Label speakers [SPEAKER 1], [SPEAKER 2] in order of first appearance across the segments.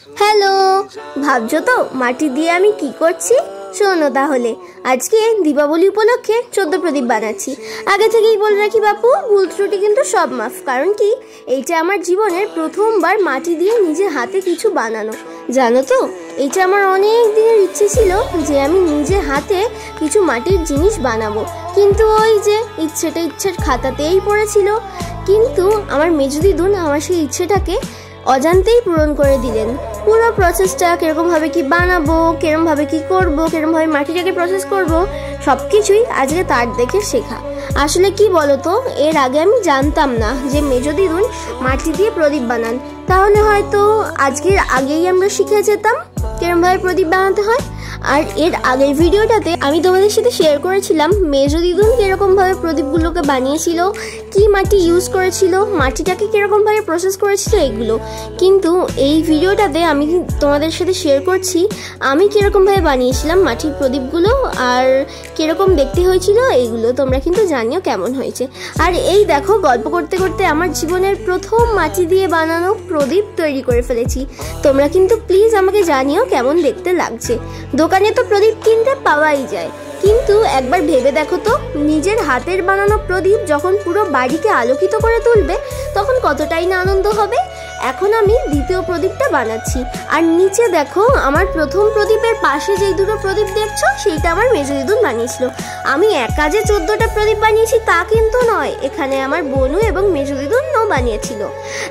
[SPEAKER 1] Hello, ভাবছো তো মাটি দিয়ে আমি কি করছি? শোনো তাহলে, আজকে দীপাবলি উপলক্ষে 14 প্রদীপ বানাচ্ছি। আগে থেকেই বলে রাখি বাপু, ভুল ত্রুটি কিন্তু সব মাফ। কারণ কি, এইটা আমার জীবনের প্রথমবার মাটি দিয়ে নিজে হাতে কিছু বানানো। জানো তো, এইটা আমার অনেক দিনের ইচ্ছে ছিল যে আমি নিজে হাতে কিছু মাটির জিনিস বানাবো, কিন্তু ওই যে ইচ্ছের খাতাতেই পড়েছিল। কিন্তু আমার মেজো দিদুন আমার সেই ইচ্ছেটাকে অজান্তেই পূরণ করে দিলেন। পুরো প্রসেসটা কিরকমভাবে কি বানাবো, কিরমভাবে কি করবো, কিরমভাবে মাটিটাকে প্রসেস করব, সব কিছুই আজকে তার দেখে শেখা। আসলে কি বলতো, এর আগে আমি জানতাম না যে মেজো দিদুন মাটি দিয়ে প্রদীপ বানান। তাহলে হয়তো আজকের আগেই আমরা শিখে যেতাম কিরমভাবে প্রদীপ বানাতে হয়। আর এর আগের ভিডিওটাতে আমি তোমাদের সাথে শেয়ার করেছিলাম মেজো দিদুন কিরকমভাবে প্রদীপগুলোকে বানিয়েছিল, কি মাটি ইউজ করেছিল, মাটিটাকে কিরকমভাবে প্রসেস করেছিল এগুলো। কিন্তু এই ভিডিওটাতে আমি তোমাদের সাথে শেয়ার করছি আমি কিরকমভাবে বানিয়েছিলাম মাটির প্রদীপগুলো আর কিরকম দেখতে হয়েছিল এইগুলো। তোমরা কিন্তু জানিও কেমন হয়েছে। আর এই দেখো, গল্প করতে করতে আমার জীবনের প্রথম মাটি দিয়ে বানানো প্রদীপ তৈরি করে ফেলেছি। তোমরা কিন্তু প্লিজ আমাকে জানিও কেমন দেখতে লাগছে। দোকানে তো প্রদীপ কিনতে পাওয়াই যায়, কিন্তু একবার ভেবে দেখো তো, নিজের হাতের বানানো প্রদীপ যখন পুরো বাড়িকে আলোকিত করে তুলবে তখন কতটাই না আনন্দ হবে। এখন আমি দ্বিতীয় প্রদীপটা বানাচ্ছি। আর নিচে দেখো, আমার প্রথম প্রদীপের পাশে যেই দুটো প্রদীপ দেখছো সেইটা আমার মেজো দিদুন বানিয়েছিল। আমি একা যে 14টা প্রদীপ বানিয়েছি তা কিন্তু নয়, এখানে আমার বোনু এবং মেজো দিদুনও বানিয়েছিল।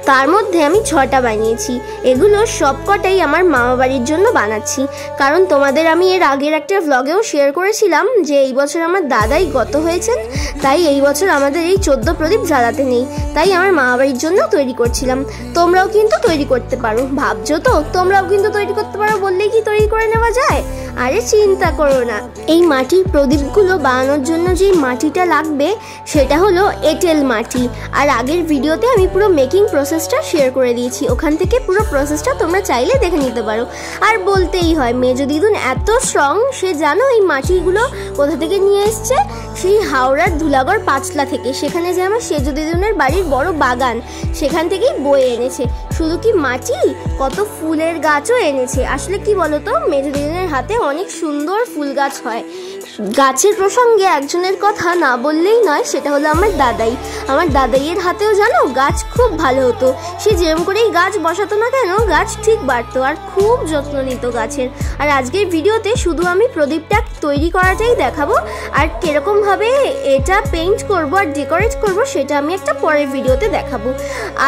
[SPEAKER 1] তার মধ্যে আমি 6টা বানিয়েছি। এগুলো সবকটাই আমার মামা বাড়ির জন্য বানাচ্ছি। কারণ তোমাদের আমি এর আগের একটা ভ্লগেও শেয়ার করেছিলাম যে এই বছর আমার দাদাই গত হয়েছেন, তাই এই বছর আমাদের এই 14 প্রদীপ জ্বালাতে নেই, তাই আমার মামা বাড়ির জন্য তৈরি করছিলাম। তোমরাও কিন্তু তৈরি করতে পারো। ভাবছো তো তোমরাও কিন্তু তৈরি করতে পারো বললেই কি তৈরি করে নেওয়া যায়? আরে চিন্তা করো না, এই মাটির প্রদীপগুলো বানানোর জন্য যে মাটিটা লাগবে সেটা হলো এঁটেল মাটি। আর আগের ভিডিওতে আমি পুরো মেকিং প্রসেসটা শেয়ার করে দিয়েছি, ওখান থেকে পুরো প্রসেসটা তোমরা চাইলে দেখে নিতে পারো। আর বলতেই হয়, মেজো দিদুন এত স্ট্রং, সে জানো এই মাটিগুলো কোথা থেকে নিয়ে এসছে? সেই হাওড়ার ধুলাগড় পাঁচলা থেকে। সেখানে যে আমার সেজো দিদুনের বাড়ির বড় বাগান, সেখান থেকেই বয়ে এনেছে। শুধু কি মাটি, কত ফুলের গাছও এনেছে। আসলে কি বলতো, মেজো দিদুনের হাতে অনেক সুন্দর ফুল গাছ হয়। গাছের প্রসঙ্গে একজনের কথা না বললেই নয়, সেটা হলো আমার দাদাই। আমার দাদাইয়ের হাতেও জানো গাছ খুব ভালো হতো। সে যেরকম করেই গাছ বসাতো না কেন, গাছ ঠিক বাড়তো আর খুব যত্ন নিত গাছের। আর আজকের ভিডিওতে শুধু আমি প্রদীপটা তৈরি করাটাই দেখাবো, আর কিরকমভাবে এটা পেইন্ট করব আর ডেকোরেট করব সেটা আমি একটা পরের ভিডিওতে দেখাবো।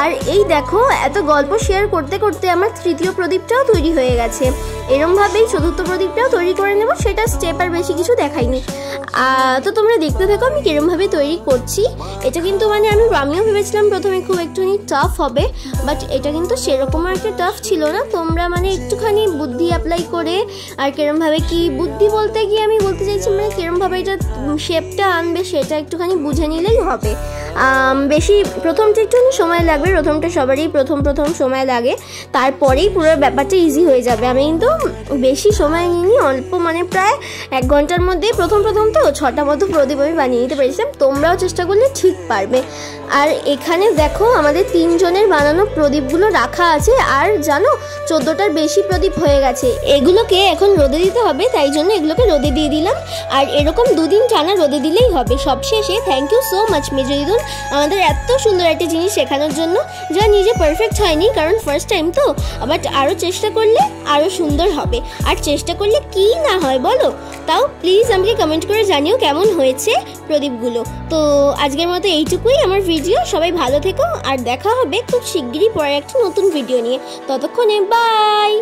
[SPEAKER 1] আর এই দেখো, এত গল্প শেয়ার করতে করতে আমার তৃতীয় প্রদীপটাও তৈরি হয়ে গেছে। এরমভাবেই চতুর্থ প্রদীপটাও তৈরি করে নেব, সেটা স্টেপ আর বেশি কিছু দেখাইনি। তো তোমরা দেখতে থাকো আমি কিরমভাবে তৈরি করছি। এটা কিন্তু আমিও ভেবেছিলাম প্রথমে খুব একটুখানি টাফ হবে, বাট এটা কিন্তু সেরকম আর একটা টাফ ছিল না। তোমরা একটুখানি বুদ্ধি অ্যাপ্লাই করে, আর কিরমভাবে কি বুদ্ধি বলতে গিয়ে আমি বলতে চাইছি কিরমভাবে এটা শেপটা আনবে সেটা একটুখানি বুঝে নিলেই হবে। বেশি প্রথমটা একটুখানি সময় লাগবে, প্রথমটা সবারই প্রথম সময় লাগে, তারপরেই পুরো ব্যাপারটা ইজি হয়ে যাবে। আমি কিন্তু বেশি সময় নিইনি, অল্প প্রায় 1 ঘন্টার মধ্যেই প্রথম তো 6টা মতো প্রদীপ আমি বানিয়ে নিতে পেরেছিলাম। তোমরাও চেষ্টা করলে ঠিক পারবে। আর এখানে দেখো, আমাদের 3 জনের বানানো প্রদীপগুলো রাখা আছে। আর জানো, 14টার বেশি প্রদীপ হয়ে গেছে। এগুলোকে এখন রোদে দিতে হবে, তাই জন্য এগুলোকে রোদে দিয়ে দিলাম। আর এরকম 2 দিন টানা রোদে দিলেই হবে। সবশেষে থ্যাংক ইউ সো মাচ মেজো দিদুন, আমাদের এত সুন্দর একটা জিনিস শেখানোর জন্য, যা নিজে পারফেক্ট হয়নি কারণ ফার্স্ট টাইম তো, বাট আরও চেষ্টা করলে আরও সুন্দর হবে। আর চেষ্টা করলে কি না হয় বলো? তাও প্লিজ আমাকে কমেন্ট করে জানিও কেমন হয়েছে প্রদীপগুলো। তো আজকের মতো এইটুকুই আমার ভিডিও। সবাই ভালো থেকো, আর দেখা হবে খুব শিগগিরই পরে একটা নতুন ভিডিও নিয়ে। ততক্ষণে বাই।